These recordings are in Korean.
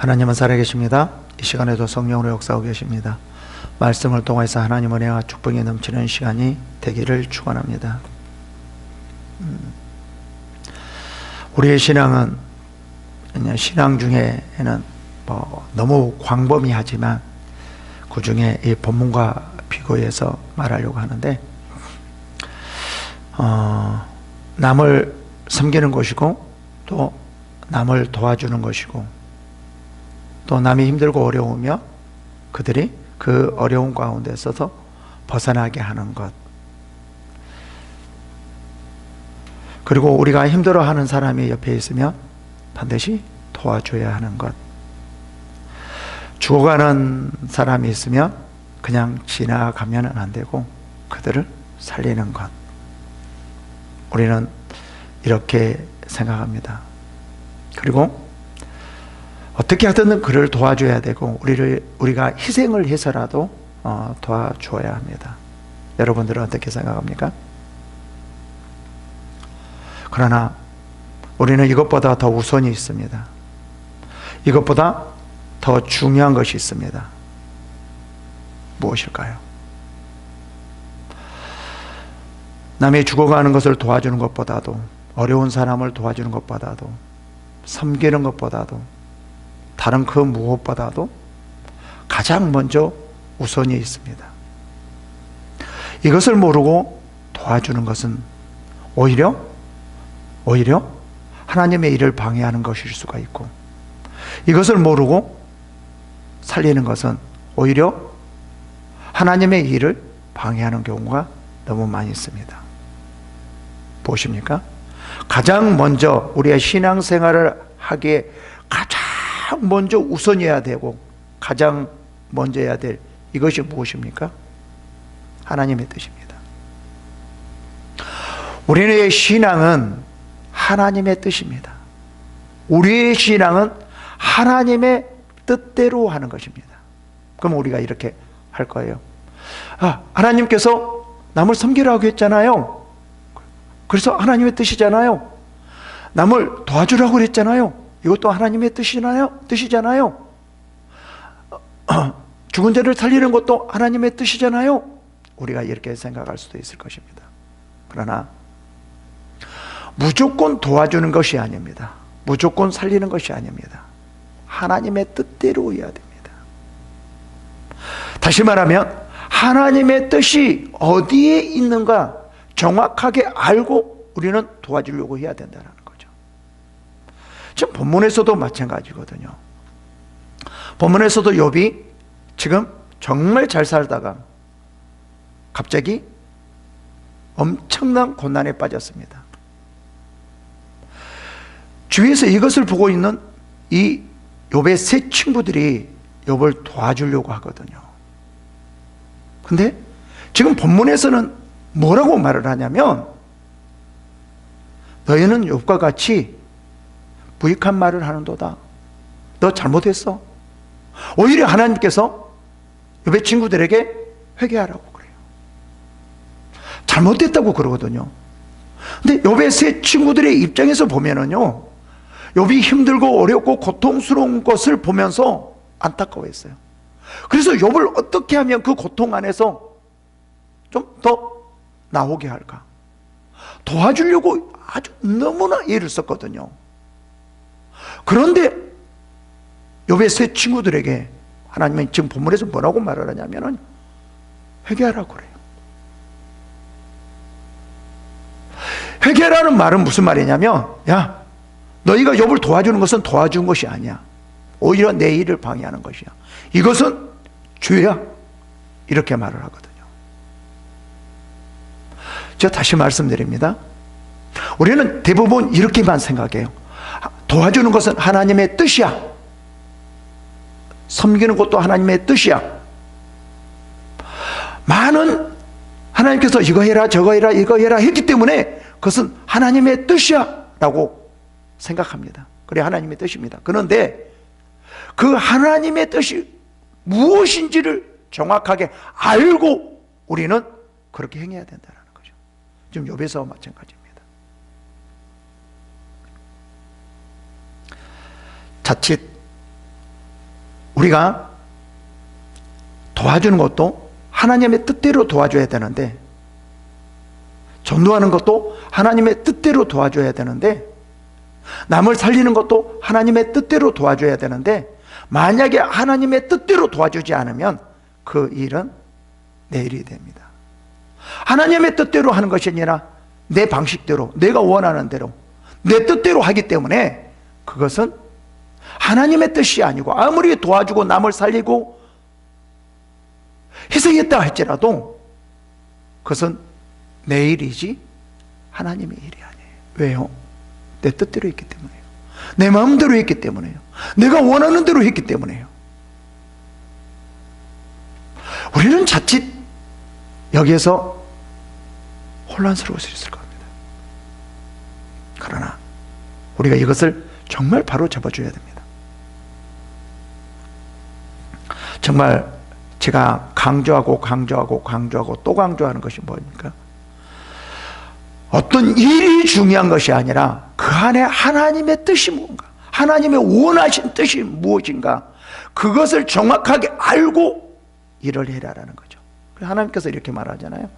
하나님은 살아계십니다. 이 시간에도 성령으로 역사하고 계십니다. 말씀을 통해서 하나님 은혜와 축복이 넘치는 시간이 되기를 축원합니다. 우리의 신앙은 신앙 중에는 너무 광범위하지만 그 중에 이 본문과 비교해서 말하려고 하는데, 남을 섬기는 것이고 또 남을 도와주는 것이고 또 남이 힘들고 어려우며 그들이 그 어려운 가운데서도 벗어나게 하는 것, 그리고 우리가 힘들어하는 사람이 옆에 있으면 반드시 도와줘야 하는 것, 죽어가는 사람이 있으면 그냥 지나가면 안 되고 그들을 살리는 것. 우리는 이렇게 생각합니다. 그리고 어떻게 하든 그를 도와줘야 되고 우리가 희생을 해서라도 도와줘야 합니다. 여러분들은 어떻게 생각합니까? 그러나 우리는 이것보다 더 우선이 있습니다. 이것보다 더 중요한 것이 있습니다. 무엇일까요? 남이 죽어가는 것을 도와주는 것보다도, 어려운 사람을 도와주는 것보다도, 섬기는 것보다도, 다른 그 무엇보다도 가장 먼저 우선이 있습니다. 이것을 모르고 도와주는 것은 오히려 하나님의 일을 방해하는 것일 수가 있고, 이것을 모르고 살리는 것은 오히려 하나님의 일을 방해하는 경우가 너무 많이 있습니다. 보십니까? 가장 먼저 우리의 신앙생활을 하기에 가장 먼저 우선이어야 되고 가장 먼저 해야 될 이것이 무엇입니까? 하나님의 뜻입니다. 우리의 신앙은 하나님의 뜻입니다. 우리의 신앙은 하나님의 뜻대로 하는 것입니다. 그럼 우리가 이렇게 할 거예요. 하나님께서 남을 섬기라고 했잖아요. 그래서 하나님의 뜻이잖아요. 남을 도와주라고 그랬잖아요. 이것도 하나님의 뜻이잖아요. 죽은 자를 살리는 것도 하나님의 뜻이잖아요. 우리가 이렇게 생각할 수도 있을 것입니다. 그러나 무조건 도와주는 것이 아닙니다. 무조건 살리는 것이 아닙니다. 하나님의 뜻대로 해야 됩니다. 다시 말하면 하나님의 뜻이 어디에 있는가 정확하게 알고 우리는 도와주려고 해야 된다는 거죠. 지금 본문에서도 마찬가지거든요. 본문에서도 욥이 지금 정말 잘 살다가 갑자기 엄청난 고난에 빠졌습니다. 주위에서 이것을 보고 있는 이 욥의 세 친구들이 욥을 도와주려고 하거든요. 근데 지금 본문에서는 뭐라고 말을 하냐면, 너희는 욥과 같이 부익한 말을 하는도다. 너 잘못했어. 오히려 하나님께서 욥의 친구들에게 회개하라고 그래요. 잘못됐다고 그러거든요. 근데 욥의 세 친구들의 입장에서 보면은요, 욥이 힘들고 어렵고 고통스러운 것을 보면서 안타까워했어요. 그래서 욥을 어떻게 하면 그 고통 안에서 좀 더 나오게 할까? 도와주려고 아주 너무나 애를 썼거든요. 그런데 욥의 세 친구들에게 하나님은 지금 본문에서 뭐라고 말을 하냐면은 회개하라고 그래요. 회개라는 말은 무슨 말이냐면, 야, 너희가 욥을 도와주는 것은 도와준 것이 아니야. 오히려 내 일을 방해하는 것이야. 이것은 죄야. 이렇게 말을 하거든요. 제가 다시 말씀드립니다. 우리는 대부분 이렇게만 생각해요. 도와주는 것은 하나님의 뜻이야. 섬기는 것도 하나님의 뜻이야. 많은 하나님께서 이거 해라 저거 해라 이거 해라 했기 때문에 그것은 하나님의 뜻이야 라고 생각합니다. 그래, 하나님의 뜻입니다. 그런데 그 하나님의 뜻이 무엇인지를 정확하게 알고 우리는 그렇게 행해야 된다는 거죠. 지금 욥에서 마찬가지입니다. 자칫 우리가 도와주는 것도 하나님의 뜻대로 도와줘야 되는데, 전도하는 것도 하나님의 뜻대로 도와줘야 되는데, 남을 살리는 것도 하나님의 뜻대로 도와줘야 되는데, 만약에 하나님의 뜻대로 도와주지 않으면 그 일은 내 일이 됩니다. 하나님의 뜻대로 하는 것이 아니라 내 방식대로, 내가 원하는 대로, 내 뜻대로 하기 때문에 그것은 하나님의 뜻이 아니고, 아무리 도와주고 남을 살리고 희생했다 할지라도 그것은 내 일이지 하나님의 일이 아니에요. 왜요? 내 뜻대로 했기 때문에요. 내 마음대로 했기 때문에요. 내가 원하는 대로 했기 때문에요. 우리는 자칫 여기에서 혼란스러울 수 있을 겁니다. 그러나 우리가 이것을 정말 바로 잡아줘야 됩니다. 정말 제가 강조하고 또 강조하는 것이 뭡니까? 어떤 일이 중요한 것이 아니라 그 안에 하나님의 뜻이 뭔가, 하나님의 원하신 뜻이 무엇인가, 그것을 정확하게 알고 일을 해라라는 거죠. 하나님께서 이렇게 말하잖아요.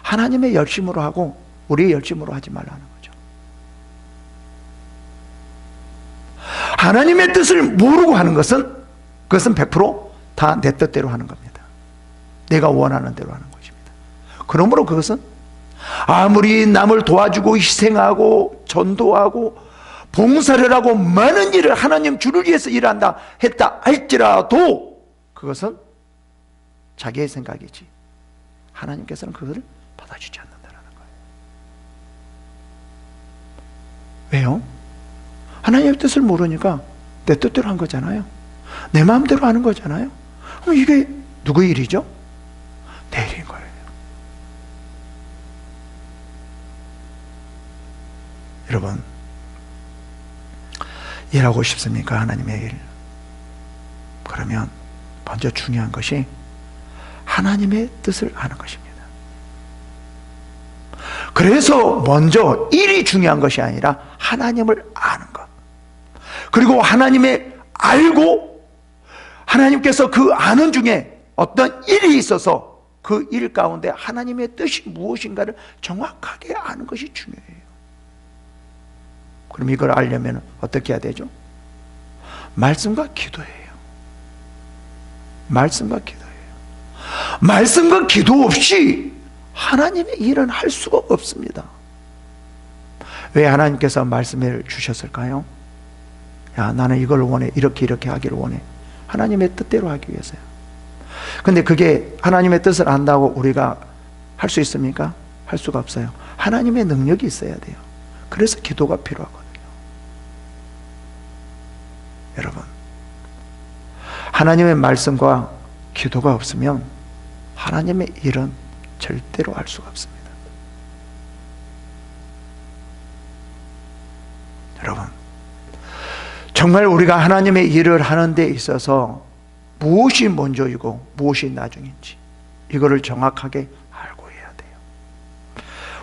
하나님의 열심으로 하고 우리의 열심으로 하지 말라는 거죠. 하나님의 뜻을 모르고 하는 것은, 그것은 100% 다 내 뜻대로 하는 겁니다. 내가 원하는 대로 하는 것입니다. 그러므로 그것은 아무리 남을 도와주고 희생하고 전도하고 봉사를 하고 많은 일을 하나님 주를 위해서 일한다 했다 할지라도 그것은 자기의 생각이지 하나님께서는 그것을 받아주지 않는다는 거예요. 왜요? 하나님의 뜻을 모르니까 내 뜻대로 한 거잖아요. 내 마음대로 하는 거잖아요. 그럼 이게 누구의 일이죠? 내 일인 거예요. 여러분, 일하고 싶습니까? 하나님의 일. 그러면 먼저 중요한 것이 하나님의 뜻을 아는 것입니다. 그래서 먼저 일이 중요한 것이 아니라 하나님을 아는 것. 그리고 하나님의 알고 하나님께서 그 아는 중에 어떤 일이 있어서 그 일 가운데 하나님의 뜻이 무엇인가를 정확하게 아는 것이 중요해요. 그럼 이걸 알려면 어떻게 해야 되죠? 말씀과 기도예요. 말씀과 기도예요. 말씀과 기도 없이 하나님의 일은 할 수가 없습니다. 왜 하나님께서 말씀을 주셨을까요? 야, 나는 이걸 원해. 이렇게 하기를 원해. 하나님의 뜻대로 하기 위해서요. 근데 그게 하나님의 뜻을 안다고 우리가 할 수 있습니까? 할 수가 없어요. 하나님의 능력이 있어야 돼요. 그래서 기도가 필요하거든요. 여러분, 하나님의 말씀과 기도가 없으면 하나님의 일은 절대로 할 수가 없습니다. 여러분, 정말 우리가 하나님의 일을 하는 데 있어서 무엇이 먼저이고 무엇이 나중인지 이거를 정확하게 알고 해야 돼요.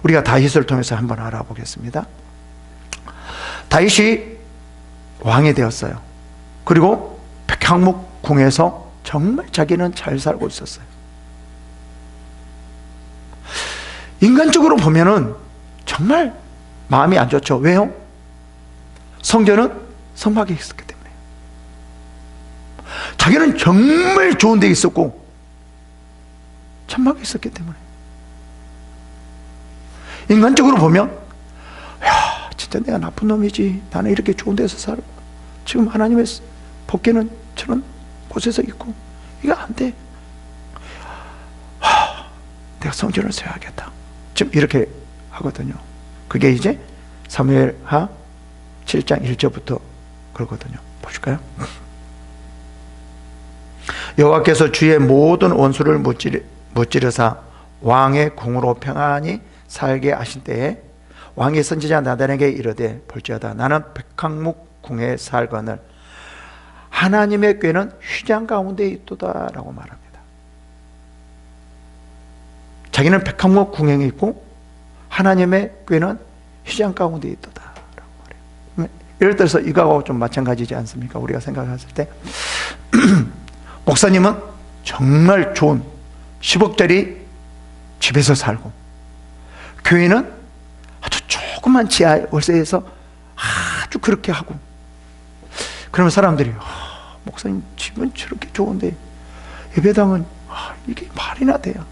우리가 다윗을 통해서 한번 알아보겠습니다. 다윗이 왕이 되었어요. 그리고 백향목 궁에서 정말 자기는 잘 살고 있었어요. 인간적으로 보면은 정말 마음이 안 좋죠. 왜요? 성전은 성막에 있었기 때문에. 자기는 정말 좋은 데 있었고 천막에 있었기 때문에. 인간적으로 보면 야, 진짜 내가 나쁜 놈이지. 나는 이렇게 좋은 데서 살고 지금 하나님의 복귀는 저런 곳에서 있고 이거 안 돼. 내가 성전을 세워야겠다. 지금 이렇게 하거든요. 그게 이제 사무엘하 7장 1절부터 그러거든요. 보실까요? 여호와께서 주의 모든 원수를 무찌르사 왕의 궁으로 평안히 살게 하신 때에 왕이 선지자 나단에게 이르되 볼지어다 나는 백향목 궁에 살거늘 하나님의 궤는 휘장 가운데 있도다 라고 말합니다. 자기는 백향목 궁에 있고 하나님의 궤는 휘장 가운데 있도다 라고 말해요. 예를 들어서 이거하고 좀 마찬가지지 않습니까? 우리가 생각했을 때 목사님은 정말 좋은 10억짜리 집에서 살고, 교회는 아주 조그만 지하 월세에서 아주 그렇게 하고, 그러면 사람들이 목사님 집은 저렇게 좋은데 예배당은 이게 말이나 돼요.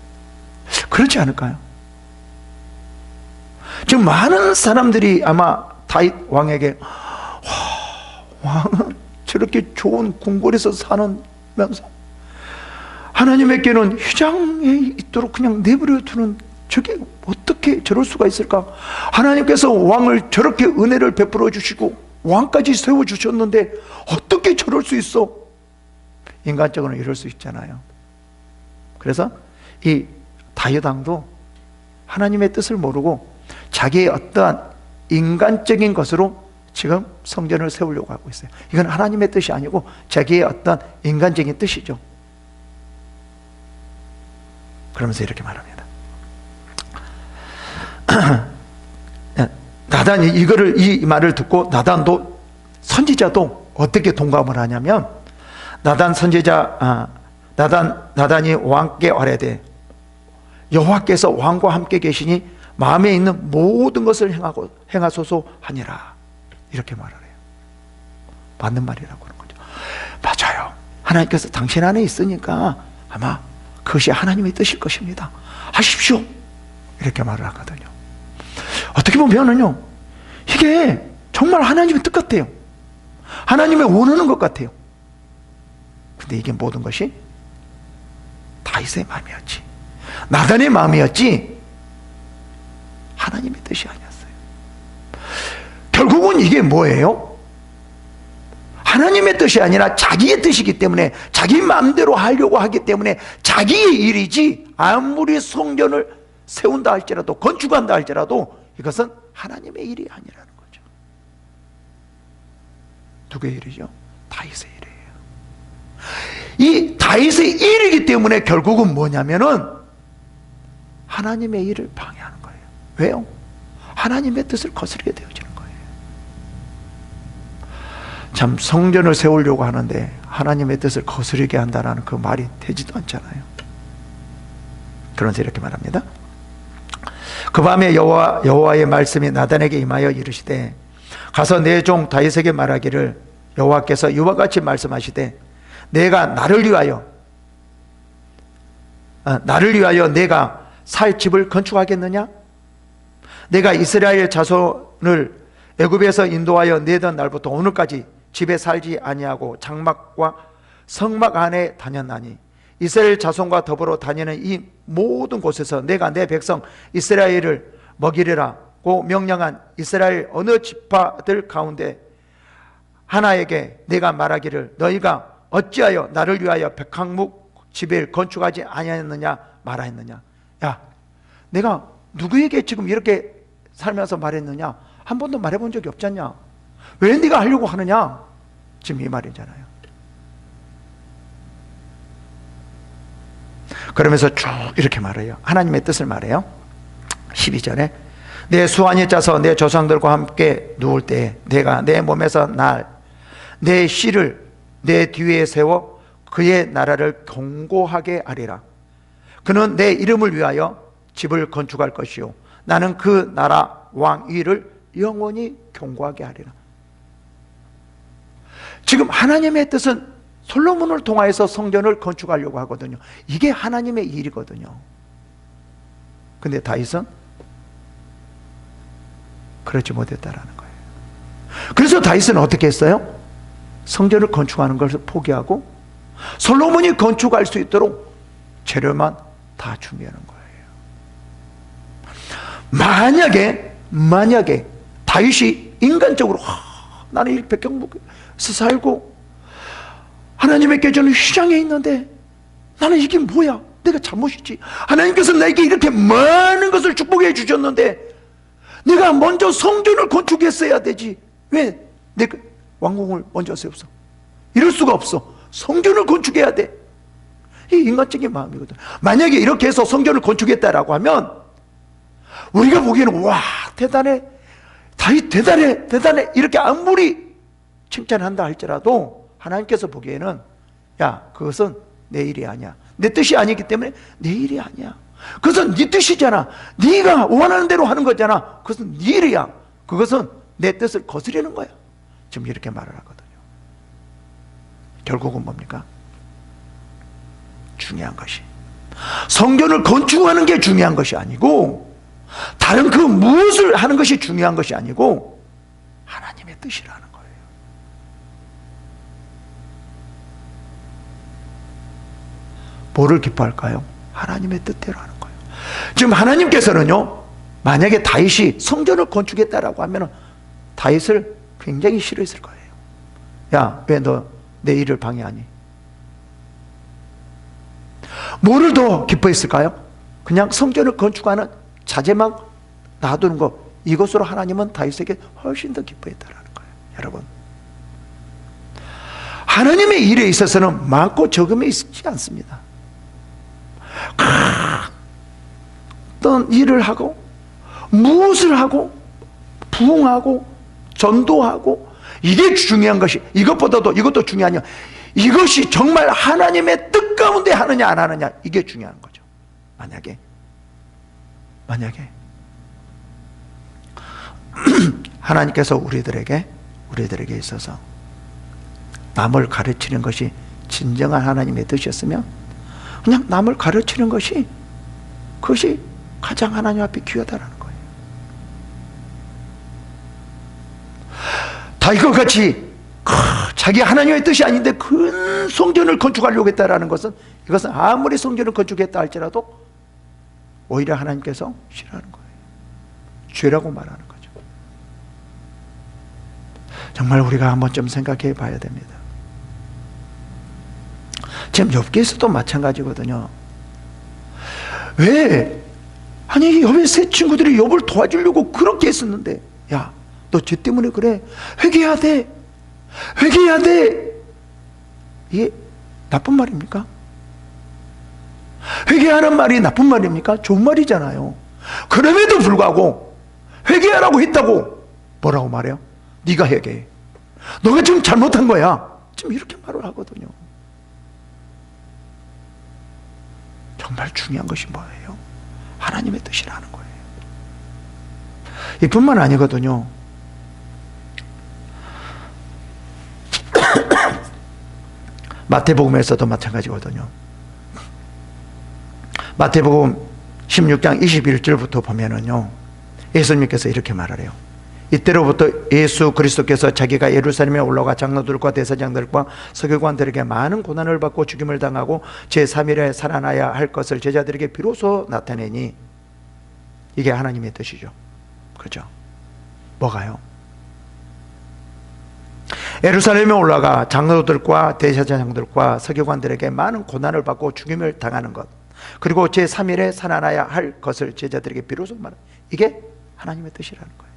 그렇지 않을까요? 지금 많은 사람들이 아마 다윗 왕에게 왕은 저렇게 좋은 궁궐에서 사는면서 하나님에게는 휘장에 있도록 그냥 내버려 두는, 저게 어떻게 저럴 수가 있을까? 하나님께서 왕을 저렇게 은혜를 베풀어 주시고 왕까지 세워 주셨는데 어떻게 저럴 수 있어? 인간적으로는 이럴 수 있잖아요. 그래서 이 다윗 왕도 하나님의 뜻을 모르고 자기의 어떠한 인간적인 것으로 지금 성전을 세우려고 하고 있어요. 이건 하나님의 뜻이 아니고 자기의 어떤 인간적인 뜻이죠. 그러면서 이렇게 말합니다. 나단이 이 말을 듣고 나단도, 선지자도 어떻게 동감을 하냐면, 나단 선지자 나단이 왕께 아뢰되 여호와께서 왕과 함께 계시니 마음에 있는 모든 것을 행하소서 하니라, 이렇게 말을 해요. 맞는 말이라고 하는 거죠. 맞아요. 하나님께서 당신 안에 있으니까 아마 그것이 하나님의 뜻일 것입니다. 하십시오. 이렇게 말을 하거든요. 어떻게 보면은요, 이게 정말 하나님의 뜻 같아요. 하나님의 원하는 것 같아요. 근데 이게 모든 것이 다윗의 마음이었지, 나단의 마음이었지 하나님의 뜻이 아니었어요. 결국은 이게 뭐예요? 하나님의 뜻이 아니라 자기의 뜻이기 때문에, 자기 마음대로 하려고 하기 때문에 자기의 일이지, 아무리 성전을 세운다 할지라도, 건축한다 할지라도 이것은 하나님의 일이 아니라는 거죠. 누구의 일이죠? 다윗의 일이에요. 이 다윗의 일이기 때문에 결국은 뭐냐면은 하나님의 일을 방해하는 거예요. 왜요? 하나님의 뜻을 거스르게 되어지는 거예요. 참, 성전을 세우려고 하는데 하나님의 뜻을 거스르게 한다는 그 말이 되지도 않잖아요. 그런데 이렇게 말합니다. 그 밤에 여호와의 말씀이 나단에게 임하여 이르시되, 가서 내 종 다윗에게 말하기를, 여호와께서 이와 같이 말씀하시되, 내가 나를 위하여 내가 살 집을 건축하겠느냐? 내가 이스라엘 자손을 애굽에서 인도하여 내던 날부터 오늘까지 집에 살지 아니하고 장막과 성막 안에 다녔나니, 이스라엘 자손과 더불어 다니는 이 모든 곳에서 내가 내 백성 이스라엘을 먹이리라고 명령한 이스라엘 어느 지파들 가운데 하나에게 내가 말하기를, 너희가 어찌하여 나를 위하여 백항목 집을 건축하지 아니하였느냐 말하였느냐? 야, 내가 누구에게 지금 이렇게 살면서 말했느냐? 한 번도 말해본 적이 없잖냐? 왜 네가 하려고 하느냐? 지금 이 말이잖아요. 그러면서 쭉 이렇게 말해요. 하나님의 뜻을 말해요. 12절에 내 수완이 짜서 내 조상들과 함께 누울 때에 내가 내 몸에서 내 씨를 내 뒤에 세워 그의 나라를 견고하게 하리라. 그는 내 이름을 위하여 집을 건축할 것이요 나는 그 나라 왕 위를 영원히 견고하게 하리라. 지금 하나님의 뜻은 솔로몬을 통하여서 성전을 건축하려고 하거든요. 이게 하나님의 일이거든요. 근데 다윗은 그렇지 못했다라는 거예요. 그래서 다윗은 어떻게 했어요? 성전을 건축하는 것을 포기하고 솔로몬이 건축할 수 있도록 재료만 다 준비하는 거예요. 만약에 다윗이 인간적으로 나는 이 백경목에서 살고 하나님의 저는 휘장에 있는데 나는 이게 뭐야? 내가 잘못이지. 하나님께서 나에게 이렇게 많은 것을 축복해 주셨는데 내가 먼저 성전을 건축했어야 되지. 왜 내가 왕궁을 먼저 세웠어? 이럴 수가 없어. 성전을 건축해야 돼. 이 인간적인 마음이거든. 만약에 이렇게 해서 성전을 건축했다라고 하면 우리가 보기에는 와 대단해, 다윗 대단해 이렇게 아무리 칭찬한다 할지라도 하나님께서 보기에는 야, 그것은 내 일이 아니야. 내 뜻이 아니기 때문에 내 일이 아니야. 그것은 네 뜻이잖아. 네가 원하는 대로 하는 거잖아. 그것은 네 일이야. 그것은 내 뜻을 거스르는 거야. 지금 이렇게 말을 하거든요. 결국은 뭡니까? 중요한 것이 성전을 건축하는 게 중요한 것이 아니고, 다른 그 무엇을 하는 것이 중요한 것이 아니고 하나님의 뜻이라는 거예요. 뭐를 기뻐할까요? 하나님의 뜻대로 하는 거예요. 지금 하나님께서는요, 만약에 다윗이 성전을 건축했다라고 하면 다윗을 굉장히 싫어했을 거예요. 야, 왜 너 내 일을 방해하니? 뭐를 더 기뻐했을까요? 그냥 성전을 건축하는 자재만 놔두는 것, 이것으로 하나님은 다윗에게 훨씬 더 기뻐했다라는 거예요. 여러분, 하나님의 일에 있어서는 많고 적음이 있지 않습니다. 어떤 일을 하고 무엇을 하고 부흥하고 전도하고, 이게 중요한 것이, 이것보다도 이것도 중요하냐, 이것이 정말 하나님의 뜻 가운데 하느냐 안 하느냐, 이게 중요한 거죠. 만약에 하나님께서 우리들에게 있어서 남을 가르치는 것이 진정한 하나님의 뜻이었으면 그냥 남을 가르치는 것이, 그것이 가장 하나님 앞에 귀하다라는 거예요. 다윗과 같이 자기 하나님의 뜻이 아닌데 큰 성전을 건축하려고 했다라는 것은, 이것은 아무리 성전을 건축했다 할지라도 오히려 하나님께서 싫어하는 거예요. 죄라고 말하는 거죠. 정말 우리가 한번 좀 생각해 봐야 됩니다. 지금 욥기에서도 마찬가지거든요. 왜? 아니, 욥의 세 친구들이 욥을 도와주려고 그렇게 했었는데, 야, 너 죄 때문에 그래. 회개해야 돼. 회개해야 돼. 이게 나쁜 말입니까? 회개하는 말이 나쁜 말입니까? 좋은 말이잖아요. 그럼에도 불구하고 회개하라고 했다고 뭐라고 말해요? 네가 회개해. 너가 지금 잘못한 거야. 지금 이렇게 말을 하거든요. 정말 중요한 것이 뭐예요? 하나님의 뜻이라는 거예요. 이뿐만 아니거든요. 마태복음에서도 마찬가지거든요. 마태복음 16장 21절부터 보면은요, 예수님께서 이렇게 말하래요. 이때로부터 예수 그리스도께서 자기가 예루살렘에 올라가 장로들과 대사장들과 서기관들에게 많은 고난을 받고 죽임을 당하고 제3일에 살아나야 할 것을 제자들에게 비로소 나타내니, 이게 하나님의 뜻이죠. 그렇죠? 뭐가요? 예루살렘에 올라가 장로들과 대제사장들과 서기관들에게 많은 고난을 받고 죽임을 당하는 것, 그리고 제3일에 살아나야 할 것을 제자들에게 비로소 말하는, 이게 하나님의 뜻이라는 거예요.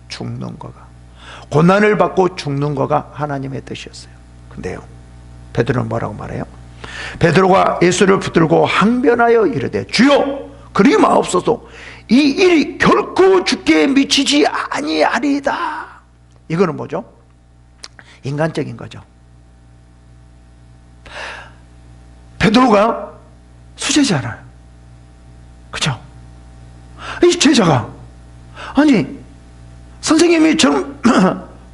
죽는 거가, 고난을 받고 죽는 거가 하나님의 뜻이었어요. 근데요, 베드로는 뭐라고 말해요? 베드로가 예수를 붙들고 항변하여 이르되, 주여 그리 마옵소서, 이 일이 결코 죽게 미치지 아니하리이다. 이거는 뭐죠? 인간적인 거죠. 베드로가 수제자잖아요. 그죠? 이 제자가, 아니 선생님이 저런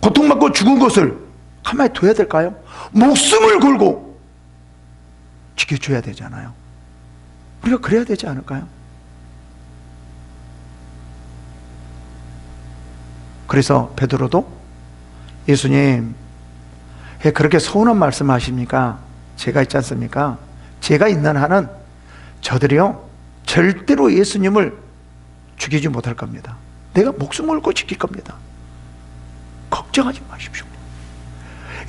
고통받고 죽은 것을 가만히 둬야 될까요? 목숨을 걸고 지켜줘야 되잖아요. 우리가 그래야 되지 않을까요? 그래서 베드로도, 예수님 왜 그렇게 서운한 말씀 하십니까? 제가 있지 않습니까? 제가 있는 한은 저들이요 절대로 예수님을 죽이지 못할 겁니다. 내가 목숨을 걸고 지킬 겁니다. 걱정하지 마십시오.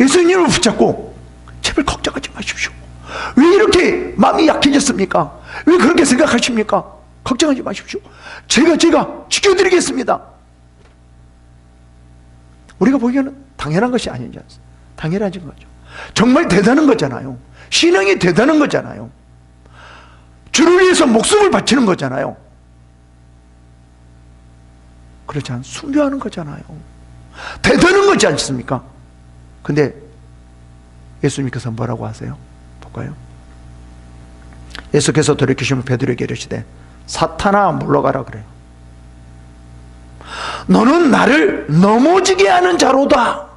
예수님을 붙잡고 제발 걱정하지 마십시오. 왜 이렇게 마음이 약해졌습니까? 왜 그렇게 생각하십니까? 걱정하지 마십시오. 제가 지켜드리겠습니다. 우리가 보기에는 당연한 것이 아니지 않습니까? 당연한 거죠. 정말 대단한 거잖아요. 신앙이 대단한 거잖아요. 주를 위해서 목숨을 바치는 거잖아요. 그렇지 않아요? 순교하는 거잖아요. 대단한 거지 않습니까? 근데 예수님께서 뭐라고 하세요? 볼까요? 예수께서 돌이키시면 베드로에게 이르시되 사탄아 물러가라 그래요. 너는 나를 넘어지게 하는 자로다.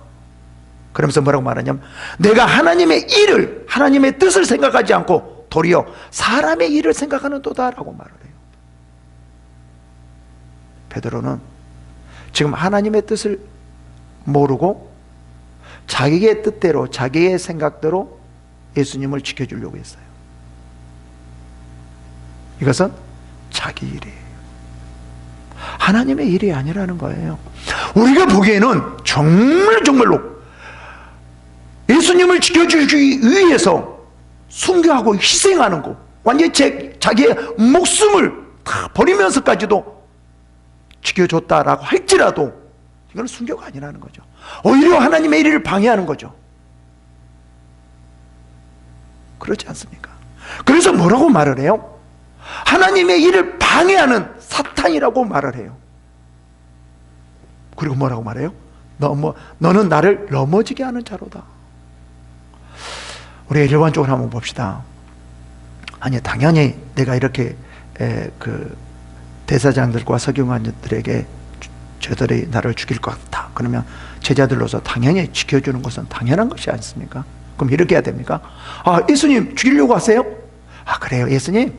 그러면서 뭐라고 말하냐면 내가 하나님의 일을, 하나님의 뜻을 생각하지 않고 도리어 사람의 일을 생각하는 도다라고 말을 해요. 베드로는 지금 하나님의 뜻을 모르고 자기의 뜻대로, 자기의 생각대로 예수님을 지켜주려고 했어요. 이것은 자기 일이에요. 하나님의 일이 아니라는 거예요. 우리가 보기에는 정말로 예수님을 지켜주기 위해서 순교하고 희생하는 거, 완전히 자기의 목숨을 다 버리면서까지도 지켜줬다라고 할지라도 이건 순교가 아니라는 거죠. 오히려 하나님의 일을 방해하는 거죠. 그렇지 않습니까? 그래서 뭐라고 말을 해요? 하나님의 일을 방해하는 사탄이라고 말을 해요. 그리고 뭐라고 말해요? 너는 나를 넘어지게 하는 자로다. 우리 일반적으로 한번 봅시다. 아니, 당연히 내가 이렇게 대사장들과 서기관들에게 저들이 나를 죽일 것 같다. 그러면 제자들로서 당연히 지켜주는 것은 당연한 것이 아니습니까? 그럼 이렇게 해야 됩니까? 아, 예수님 죽이려고 하세요? 아, 그래요. 예수님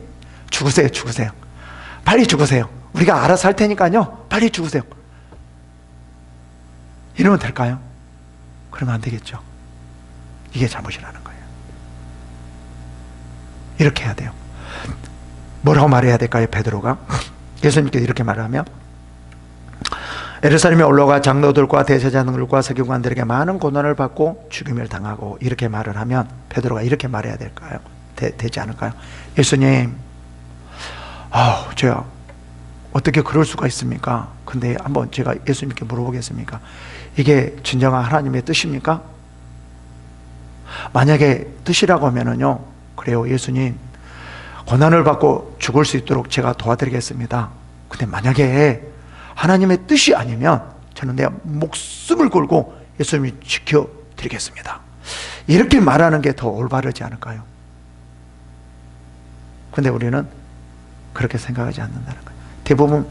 죽으세요. 빨리 죽으세요. 우리가 알아서 할 테니까요. 빨리 죽으세요. 이러면 될까요? 그러면 안 되겠죠. 이게 잘못이라는 거예요. 이렇게 해야 돼요. 뭐라고 말해야 될까요? 베드로가 예수님께서 이렇게 말하면 예루살렘에 올라가 장로들과 대제사장들과 서기관들에게 많은 고난을 받고 죽임을 당하고 이렇게 말을 하면 베드로가 이렇게 말해야 될까요? 되지 않을까요? 예수님, 제가 어떻게 그럴 수가 있습니까? 근데 한번 제가 예수님께 물어보겠습니까? 이게 진정한 하나님의 뜻입니까? 만약에 뜻이라고 하면은요, 그래요, 예수님, 고난을 받고 죽을 수 있도록 제가 도와드리겠습니다. 근데 만약에 하나님의 뜻이 아니면 저는 내 목숨을 걸고 예수님이 지켜드리겠습니다. 이렇게 말하는 게 더 올바르지 않을까요? 근데 우리는 그렇게 생각하지 않는다는 거예요. 대부분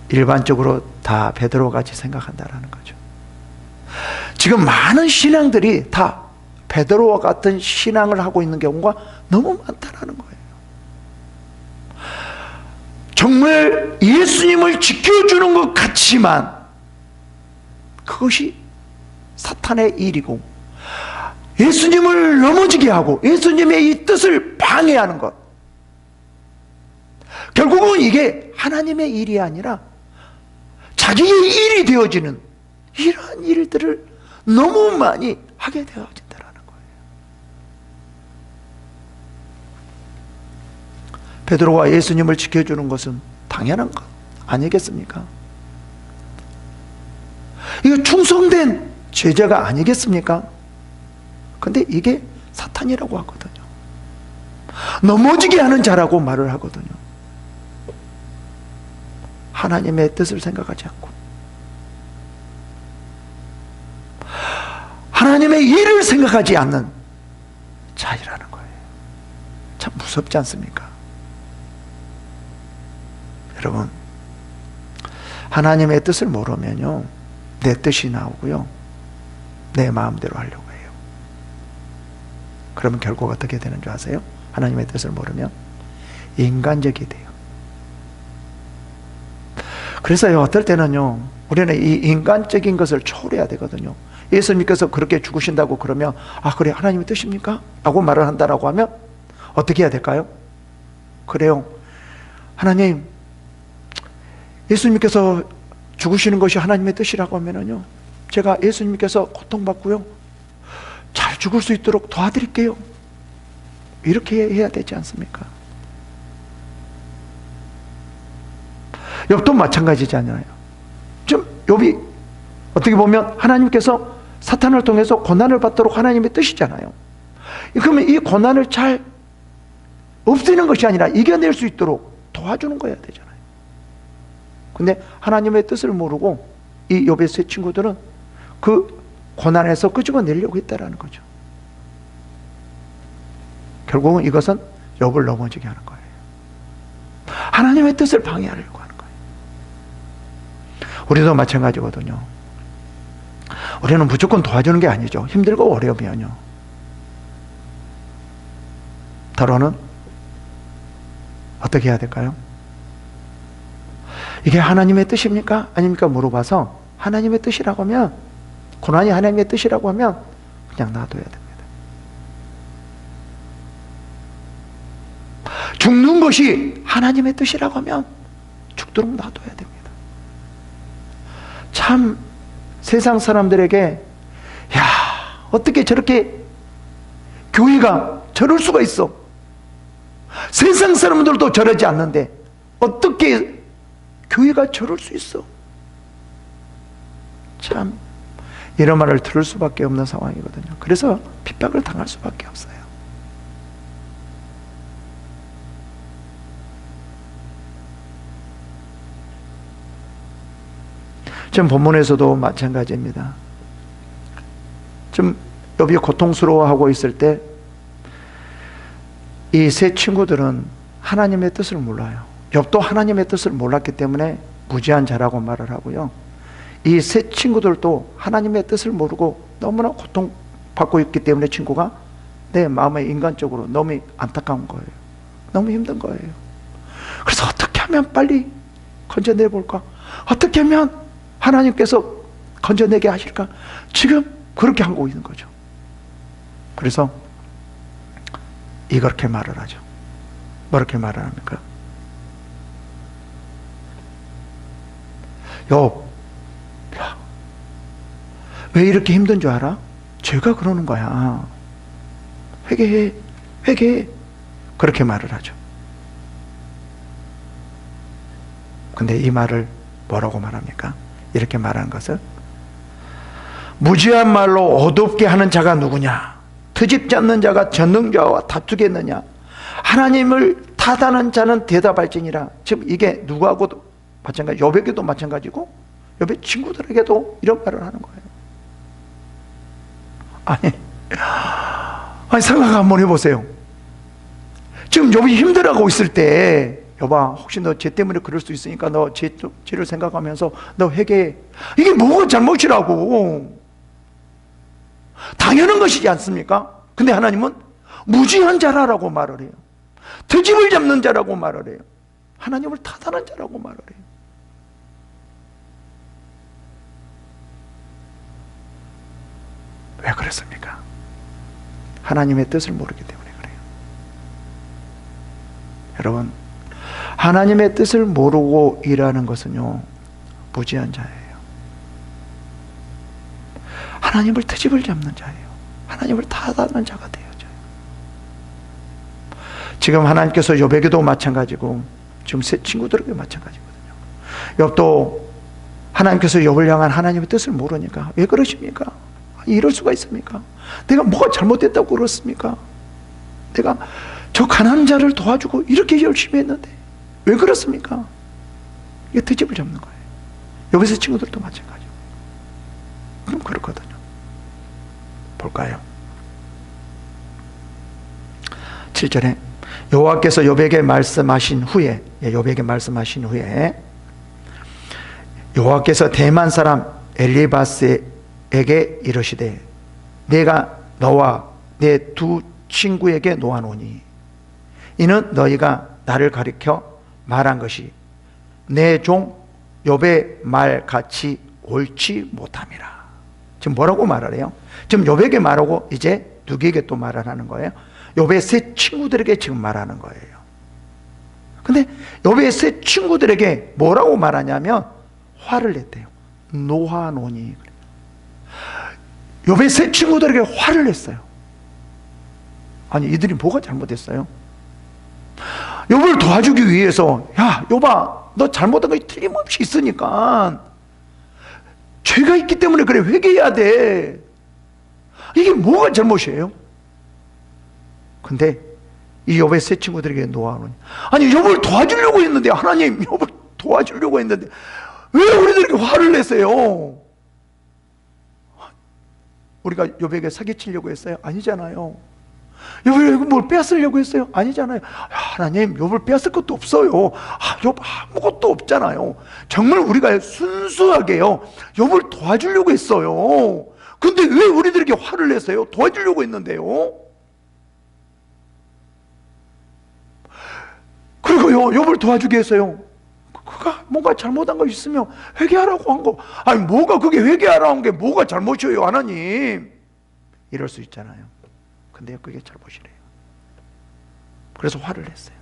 일반적으로 다 베드로같이 생각한다는 거죠. 지금 많은 신앙들이 다 베드로와 같은 신앙을 하고 있는 경우가 너무 많다는 거예요. 정말 예수님을 지켜주는 것 같지만 그것이 사탄의 일이고 예수님을 넘어지게 하고 예수님의 이 뜻을 방해하는 것, 결국은 이게 하나님의 일이 아니라 자기의 일이 되어지는 이러한 일들을 너무 많이 하게 되어진다는 거예요. 베드로가 예수님을 지켜주는 것은 당연한 것 아니겠습니까? 이거 충성된 제자가 아니겠습니까? 근데 이게 사탄이라고 하거든요. 넘어지게 하는 자라고 말을 하거든요. 하나님의 뜻을 생각하지 않고 하나님의 일을 생각하지 않는 자이라는 거예요. 참 무섭지 않습니까? 여러분, 하나님의 뜻을 모르면요, 내 뜻이 나오고요, 내 마음대로 하려고 해요. 그러면 결국 어떻게 되는 줄 아세요? 하나님의 뜻을 모르면 인간적이 돼요. 그래서요, 어떨 때는요, 우리는 이 인간적인 것을 초월해야 되거든요. 예수님께서 그렇게 죽으신다고 그러면, 아, 그래, 하나님의 뜻입니까? 라고 말을 한다라고 하면 어떻게 해야 될까요? 그래요, 하나님, 예수님께서 죽으시는 것이 하나님의 뜻이라고 하면은요, 제가 예수님께서 고통받고요, 잘 죽을 수 있도록 도와드릴게요. 이렇게 해야 되지 않습니까? 욥도 마찬가지지 않나요? 좀 욥이 어떻게 보면 하나님께서 사탄을 통해서 고난을 받도록 하나님의 뜻이잖아요. 그러면 이 고난을 잘 없애는 것이 아니라 이겨낼 수 있도록 도와주는 거야 되잖아요. 근데 하나님의 뜻을 모르고 이 욥의 세 친구들은 그 고난에서 끄집어내려고 했다라는 거죠. 결국은 이것은 욥을 넘어지게 하는 거예요. 하나님의 뜻을 방해하려고 하는 거예요. 우리도 마찬가지거든요. 우리는 무조건 도와주는 게 아니죠. 힘들고 어려우면요. 때로는 어떻게 해야 될까요? 이게 하나님의 뜻입니까? 아닙니까? 물어봐서 하나님의 뜻이라고 하면, 고난이 하나님의 뜻이라고 하면 그냥 놔둬야 됩니다. 죽는 것이 하나님의 뜻이라고 하면 죽도록 놔둬야 됩니다. 참 세상 사람들에게, 야, 어떻게 저렇게 교회가 저럴 수가 있어? 세상 사람들도 저러지 않는데 어떻게 교회가 저럴 수 있어? 참 이런 말을 들을 수밖에 없는 상황이거든요. 그래서 핍박을 당할 수밖에 없어요. 지금 본문에서도 마찬가지입니다. 좀 욥이 고통스러워하고 있을 때 이 세 친구들은 하나님의 뜻을 몰라요. 욥도 하나님의 뜻을 몰랐기 때문에 무지한 자라고 말을 하고요. 이 세 친구들도 하나님의 뜻을 모르고 너무나 고통받고 있기 때문에 친구가 내 마음에 인간적으로 너무 안타까운 거예요. 너무 힘든 거예요. 그래서 어떻게 하면 빨리 건져내 볼까? 어떻게 하면 하나님께서 건져내게 하실까? 지금 그렇게 하고 있는 거죠. 그래서 이렇게 말을 하죠. 뭐렇게 말을 합니까? 욥, 야, 왜 이렇게 힘든 줄 알아? 죄가 그러는 거야. 회개해, 회개해. 그렇게 말을 하죠. 근데 이 말을 뭐라고 말합니까? 이렇게 말하는 것을, 무지한 말로 어둡게 하는 자가 누구냐? 트집 잡는 자가 전능자와 다투겠느냐? 하나님을 탓하는 자는 대답할지니라. 지금 이게 누구하고도 마찬가지, 욥에게도 마찬가지고 욥의 친구들에게도 이런 말을 하는 거예요. 아니 생각 한번 해보세요. 지금 욥이 힘들어하고 있을 때, 욥아, 혹시 너 죄 때문에 그럴 수 있으니까 너 죄를 생각하면서 너 회개해. 이게 뭐가 잘못이라고. 당연한 것이지 않습니까? 근데 하나님은 무지한 자라고 말을 해요. 트집을 잡는 자라고 말을 해요. 하나님을 탓하는 자라고 말을 해요. 왜 그랬습니까? 하나님의 뜻을 모르기 때문에 그래요. 여러분, 하나님의 뜻을 모르고 일하는 것은요, 무지한 자예요. 하나님을 트집을 잡는 자예요. 하나님을 탓하는 자가 되어져요. 지금 하나님께서 욥에게도 마찬가지고 지금 세 친구들에게 마찬가지거든요. 욥도 하나님께서 욥을 향한 하나님의 뜻을 모르니까 왜 그러십니까? 이럴 수가 있습니까? 내가 뭐가 잘못됐다고 그렇습니까? 내가 저 가난한 자를 도와주고 이렇게 열심히 했는데 왜 그렇습니까? 이게 트집을 잡는 거예요. 욥의 친구들도 마찬가지고. 그럼 그렇거든요. 볼까요? 7절에 여호와께서 욥에게 말씀하신 후에, 욥에게 말씀하신 후에 여호와께서 대만 사람 엘리바스에게 이르시되 내가 너와 내 두 친구에게 놓아노니 이는 너희가 나를 가리켜 말한 것이 내 종 욥의 말 같이 옳지 못함이라. 지금 뭐라고 말을 해요? 지금 욥에게 말하고 이제 누구에게 또 말을 하는 거예요? 욥의 세 친구들에게 지금 말하는 거예요. 근데 욥의 세 친구들에게 뭐라고 말하냐면 화를 냈대요. 노하노니. 욥의 세 친구들에게 화를 냈어요. 아니, 이들이 뭐가 잘못했어요? 욥을 도와주기 위해서, 야, 욥아, 너 잘못한 것이 틀림없이 있으니까 죄가 있기 때문에 그래, 회개해야 돼. 이게 뭐가 잘못이에요? 근데 이 욥의 세 친구들에게 노하노니, 아니, 욥을 도와주려고 했는데, 하나님, 욥을 도와주려고 했는데 왜 우리들에게 화를 내세요? 우리가 욥에게 사기치려고 했어요? 아니잖아요. 욥이 뭘 빼앗으려고 했어요? 아니잖아요. 하나님, 욥을 빼앗을 것도 없어요. 욥 아무것도 없잖아요. 정말 우리가 순수하게요, 욥을 도와주려고 했어요. 근데 왜 우리들에게 화를 냈어요? 도와주려고 했는데요. 그리고요, 욥을 도와주게 했어요. 그가 뭔가 잘못한 거 있으면 회개하라고 한 거. 아니, 뭐가 그게 회개하라고 한 게 뭐가 잘못이에요, 하나님? 이럴 수 있잖아요. 근데 그게 잘못이래요. 그래서 화를 냈어요.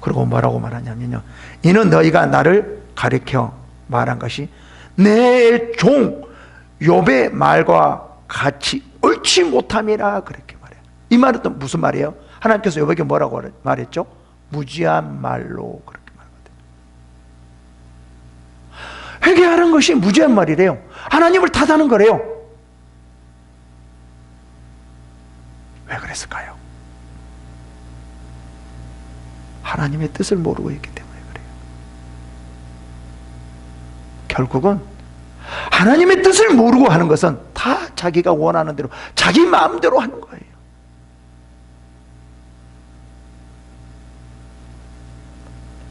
그리고 뭐라고 말하냐면요, 이는 너희가 나를 가리켜 말한 것이 내 종 욥의 말과 같이 옳지 못함이라 그렇게 말해요. 이 말은 또 무슨 말이에요? 하나님께서 욥에게 뭐라고 말했죠? 무지한 말로 그렇게 말하거든요. 회개하는 것이 무지한 말이래요. 하나님을 탓하는 거래요. 왜 그랬을까요? 하나님의 뜻을 모르고 있기 때문에 그래요. 결국은 하나님의 뜻을 모르고 하는 것은 다 자기가 원하는 대로, 자기 마음대로 하는 거예요.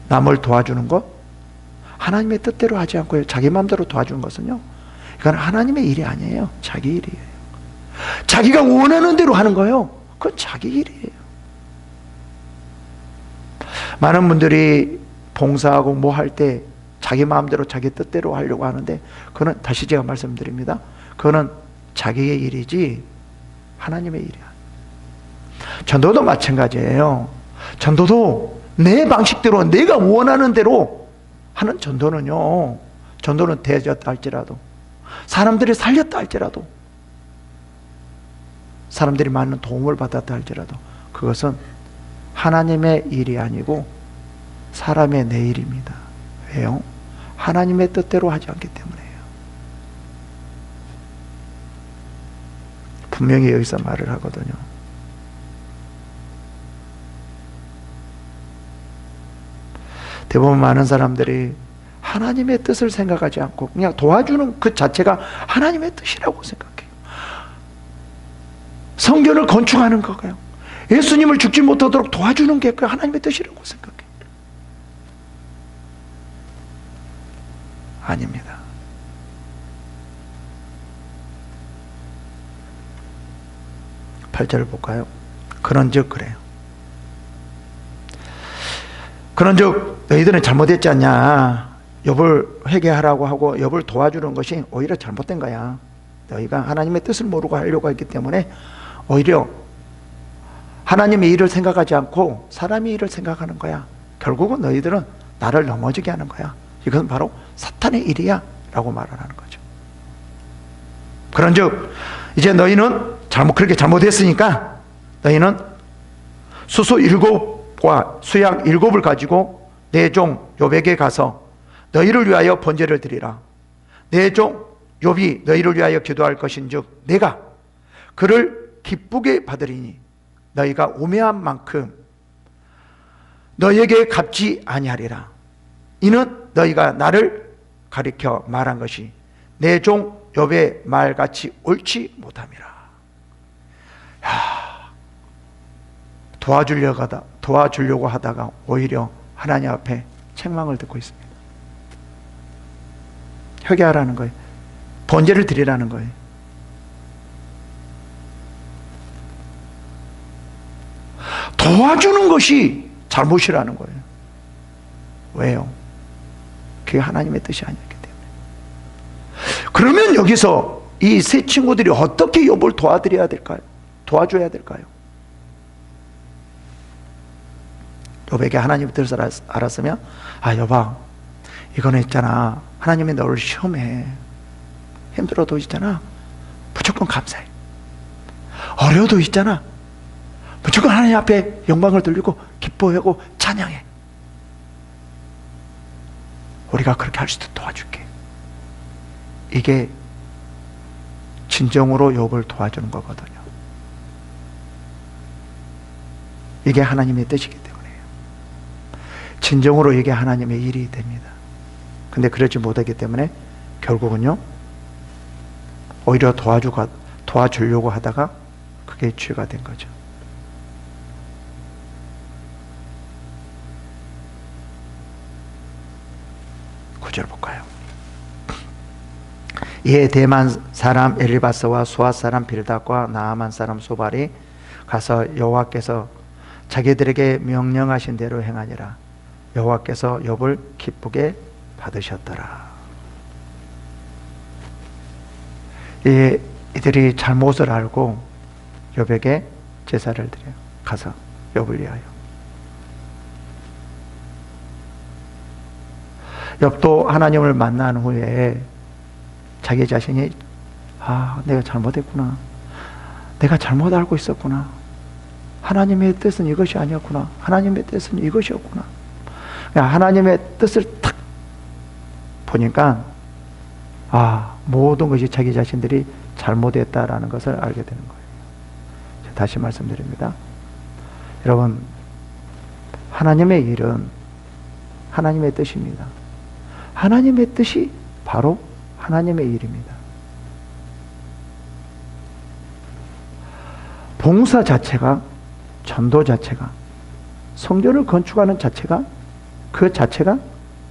남을 도와주는 것, 하나님의 뜻대로 하지 않고 자기 마음대로 도와주는 것은요, 이건 하나님의 일이 아니에요. 자기 일이에요. 자기가 원하는 대로 하는 거예요. 그건 자기 일이에요. 많은 분들이 봉사하고 뭐 할 때 자기 마음대로 자기 뜻대로 하려고 하는데, 그거는 다시 제가 말씀드립니다, 그거는 자기의 일이지 하나님의 일이 아니에요. 전도도 마찬가지예요. 전도도 내 방식대로, 내가 원하는 대로 하는 전도는요, 전도는 되었다 할지라도, 사람들이 살렸다 할지라도, 사람들이 많은 도움을 받았다 할지라도, 그것은 하나님의 일이 아니고 사람의 내 일입니다. 왜요? 하나님의 뜻대로 하지 않기 때문에요. 분명히 여기서 말을 하거든요. 대부분 많은 사람들이 하나님의 뜻을 생각하지 않고 그냥 도와주는 그 자체가 하나님의 뜻이라고 생각해요. 성전을 건축하는 거가요, 예수님을 죽지 못하도록 도와주는 게 하나님의 뜻이라고 생각해요. 아닙니다. (8절을) 볼까요? 그런즉 그래요. 그런즉 너희들은 잘못했지 않냐. 욥을 회개하라고 하고 욥을 도와주는 것이 오히려 잘못된 거야. 너희가 하나님의 뜻을 모르고 하려고 했기 때문에 오히려 하나님의 일을 생각하지 않고 사람의 일을 생각하는 거야. 결국은 너희들은 나를 넘어지게 하는 거야. 이건 바로 사탄의 일이야 라고 말을 하는 거죠. 그런즉 이제 너희는 그렇게 잘못했으니까 너희는 수소 7과 수양 7을 가지고 내 종 욥에게 가서 너희를 위하여 번제를 드리라. 내 종 욥이 너희를 위하여 기도할 것인즉 내가 그를 기쁘게 받으리니 너희가 우매한 만큼 너희에게 갚지 아니하리라. 이는 너희가 나를 가리켜 말한 것이 내 종 욥의 말같이 옳지 못함이라. 도와주려고 하다가 오히려 하나님 앞에 책망을 듣고 있습니다. 회개하라는 거예요. 번제를 드리라는 거예요. 도와주는 것이 잘못이라는 거예요. 왜요? 그게 하나님의 뜻이 아니었기 때문에. 그러면 여기서 이 세 친구들이 어떻게 욥을 도와드려야 될까요? 도와줘야 될까요? 욥에게 하나님의 뜻을 알았으면, 욥아, 이거는 있잖아, 하나님이 너를 시험해. 힘들어도 있잖아, 무조건 감사해. 어려워도 있잖아, 무조건 하나님 앞에 영광을 돌리고 기뻐하고 찬양해. 우리가 그렇게 할 수 있도록 도와줄게. 이게 진정으로 욥을 도와주는 거거든요. 이게 하나님의 뜻이기 때문에요. 진정으로 이게 하나님의 일이 됩니다. 근데 그러지 못하기 때문에 결국은요, 오히려 도와주려고 하다가 그게 죄가 된 거죠. 구절 볼까요? 이에 대만 사람 엘리바스와 수아 사람 빌닷과 나아만 사람 소발이 가서 여호와께서 자기들에게 명령하신 대로 행하니라. 여호와께서 욥을 기쁘게 받으셨더라. 이들이 잘못을 알고 욥에게 제사를 드려요. 가서 욥을 위하여. 욥도 하나님을 만난 후에 자기 자신이 내가 잘못했구나. 내가 잘못 알고 있었구나. 하나님의 뜻은 이것이 아니었구나. 하나님의 뜻은 이것이었구나. 하나님의 뜻을 탁 보니까 모든 것이 자기 자신들이 잘못했다라는 것을 알게 되는 거예요. 다시 말씀드립니다. 여러분, 하나님의 일은 하나님의 뜻입니다. 하나님의 뜻이 바로 하나님의 일입니다. 봉사 자체가, 전도 자체가, 성전을 건축하는 자체가, 그 자체가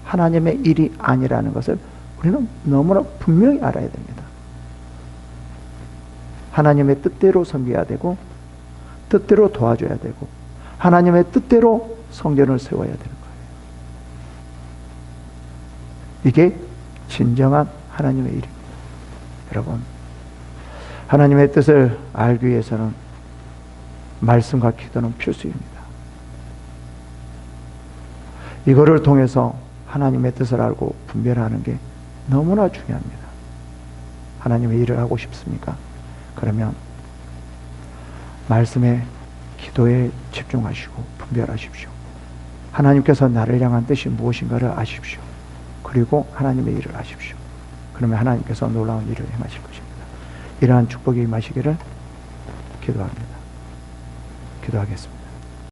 하나님의 일이 아니라는 것을 우리는 너무나 분명히 알아야 됩니다. 하나님의 뜻대로 섬겨야 되고, 뜻대로 도와줘야 되고, 하나님의 뜻대로 성전을 세워야 되는 거예요. 이게 진정한 하나님의 일입니다. 여러분, 하나님의 뜻을 알기 위해서는 말씀과 기도는 필수입니다. 이거를 통해서 하나님의 뜻을 알고 분별하는 게 너무나 중요합니다. 하나님의 일을 하고 싶습니까? 그러면 말씀에, 기도에 집중하시고 분별하십시오. 하나님께서 나를 향한 뜻이 무엇인가를 아십시오. 그리고 하나님의 일을 하십시오. 그러면 하나님께서 놀라운 일을 행하실 것입니다. 이러한 축복이 임하시기를 기도합니다. 기도하겠습니다.